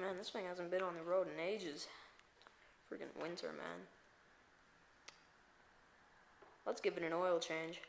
Man, this thing hasn't been on the road in ages. Freaking winter, man. Let's give it an oil change.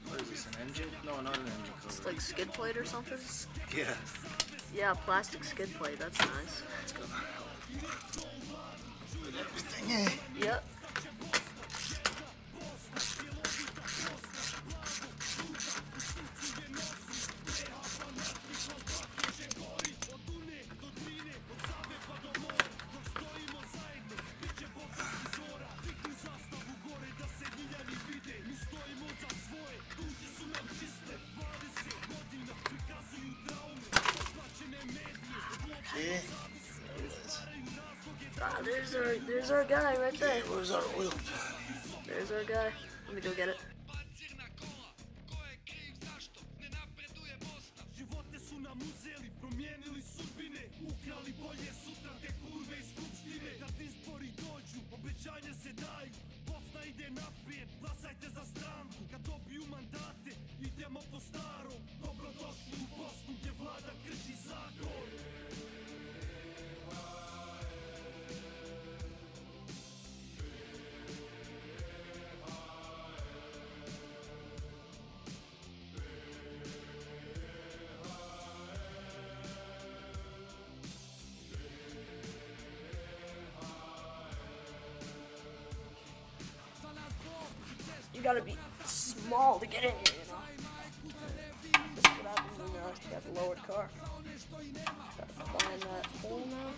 What is this, an engine? No, not an engine cover. It's like skid plate or something? Yeah. Yeah, plastic skid plate, that's nice. It's gonna help with everything, eh? Yep. There's our guy right there. Okay, where's our oil? There's our guy. Let me go get it. You gotta be small to get in here, you know. This is what happens when you have a lowered car. Gotta find that hole now.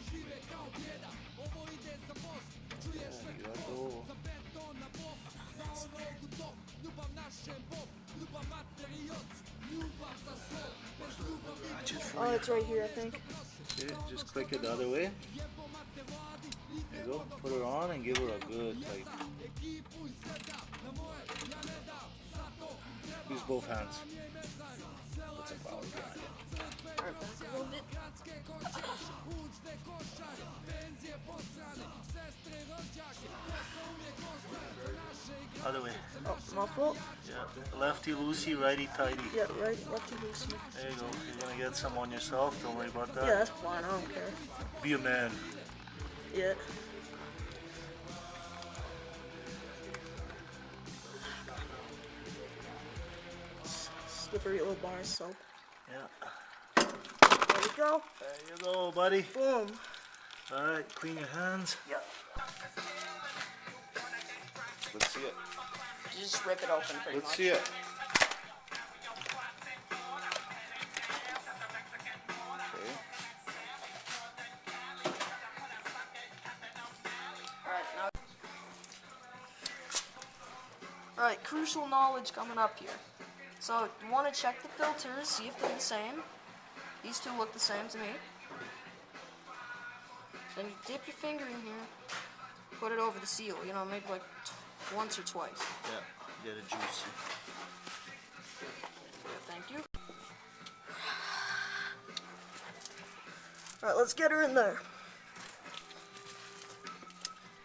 Oh, it's right here, I think. See, just click it the other way. There you go. Put her on and give her a good tight. Use both hands. Put some power behind it. Alright, back a little bit. Other way. Oh, my fault. Yeah. Lefty loosey, righty tighty. Yeah, right, lefty loosey. There you go. You're gonna get some on yourself. Don't worry about that. Yeah, that's fine. I don't care. Be a man. Yeah. Slippery little bar of soap. Yeah. There we go. There you go, buddy. Boom. Alright, clean your hands. Yep. Let's see it. You just rip it open pretty much. Let's see it. Alright, crucial knowledge coming up here. So, you want to check the filters, see if they're the same. These two look the same to me. So then you dip your finger in here, put it over the seal, you know, maybe like once or twice. Yeah, get it juicy. Thank you. Alright, let's get her in there.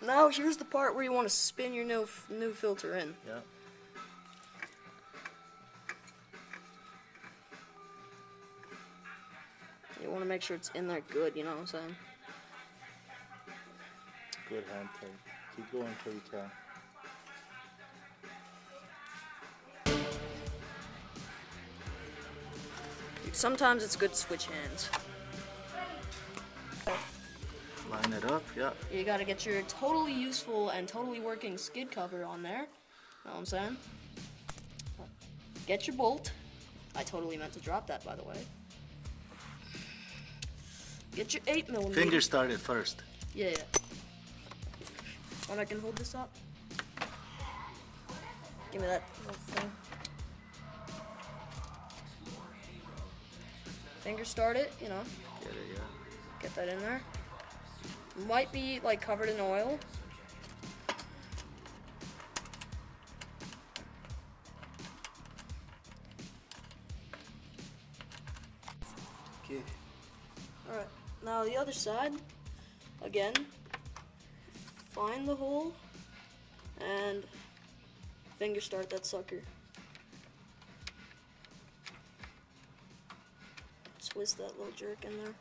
Now here's the part where you want to spin your new filter in. Yeah. You want to make sure it's in there good, you know what I'm saying? Good hand tight. Keep going till you can. Sometimes it's good to switch hands. Line it up, yeah. You gotta get your totally useful and totally working skid cover on there. Know what I'm saying? Get your bolt. I totally meant to drop that, by the way. Get your 8mm. Finger started first. Yeah. When I can hold this up. Give me that little thing. Finger start it, you know. Get it, yeah. Get that in there. Might be like covered in oil. Okay. Alright, now the other side. Again, find the hole and finger start that sucker. Twist that little jerk in there.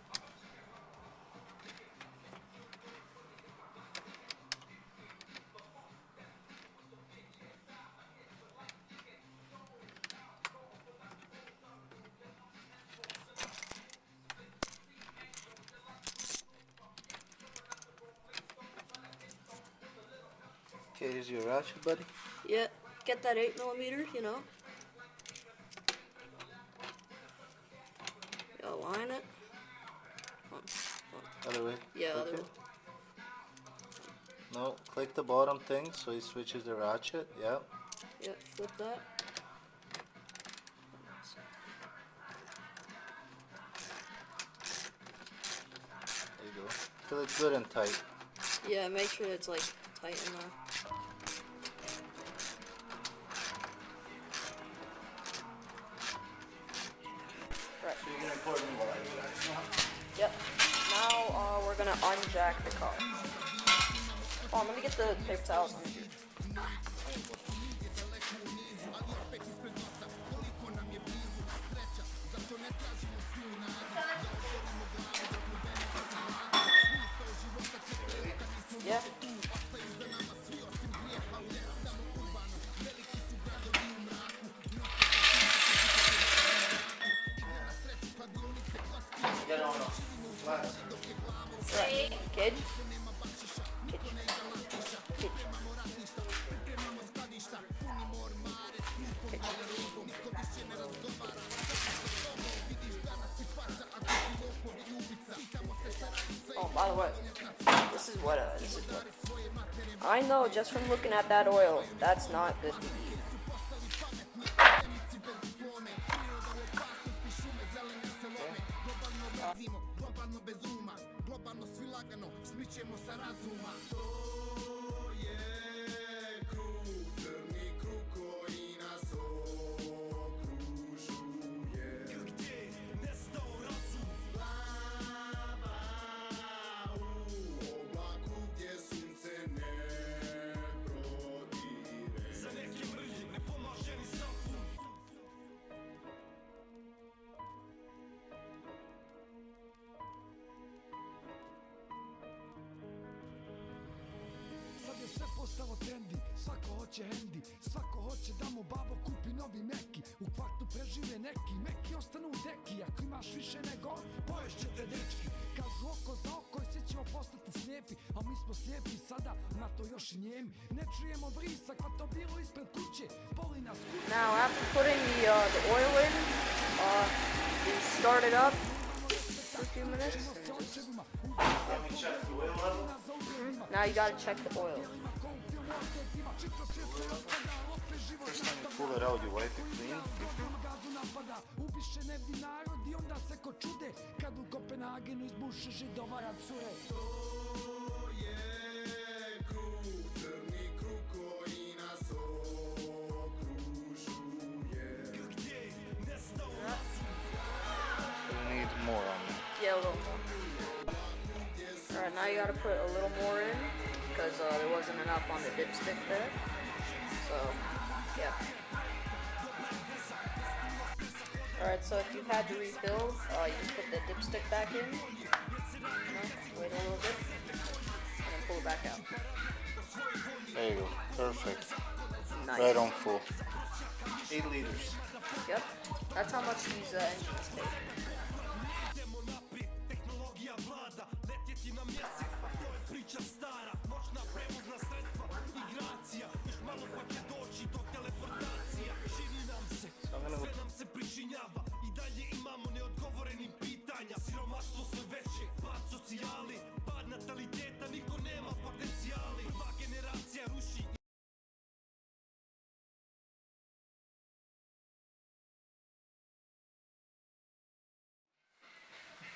Okay, here's your ratchet, buddy. Yeah, get that 8mm, you know. You align it. Other way. Yeah, Click other it. way. No, click the bottom thing so he switches the ratchet. Yeah. Yeah, flip that. There you go. Feel it good and tight. Yeah, make sure it's like tight in there. Right. So you're gonna put in what I do that. Yep. Now we're gonna unjack the car. Oh, let me get the paper towels on here. Yeah. Get on them. Flat. Right. Kid. Oh, by the way, this is what. I know just from looking at that oil, that's not good to eat. Sve postalo trendi, svako hoće hendi, svako hoće da mu babo kupi novi meki. U kvartu prežive neki, meki ostanu u deki. Ako imaš više nego, poješćete dečki. Kažu oko za oko i svi ćemo postati slijepi, a mi smo slijepi sada, na to još i njemi. Ne čujemo vrisak, pa to bilo ispred kuće, boli nas kuće. Now after putting the oil in, we start it up for a few minutes. Let me check the oil level. Now you gotta check the oil. First time you pull it out, you wipe it clean. Ubiše nevni narod i onda se ko čude kad u Kopenhagenu izbuše židovara cure. So you need more on that. Yeah, a little more. Alright, now you gotta put a little more in because there wasn't enough on the dipstick there. So, yeah. Alright, so if you've had to refill, you can put the dipstick back in. Wait a little bit. And then pull it back out. There you go. Perfect. Nice. Right on full. 8 liters. Yep, that's how much these engines take. So I'm gonna go.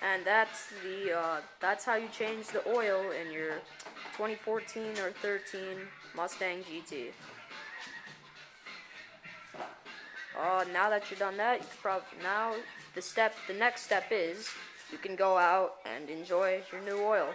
And that's how you change the oil in your 2014 or 13 Mustang GT. Now that you're done that, you can now the next step is you can go out and enjoy your new oil.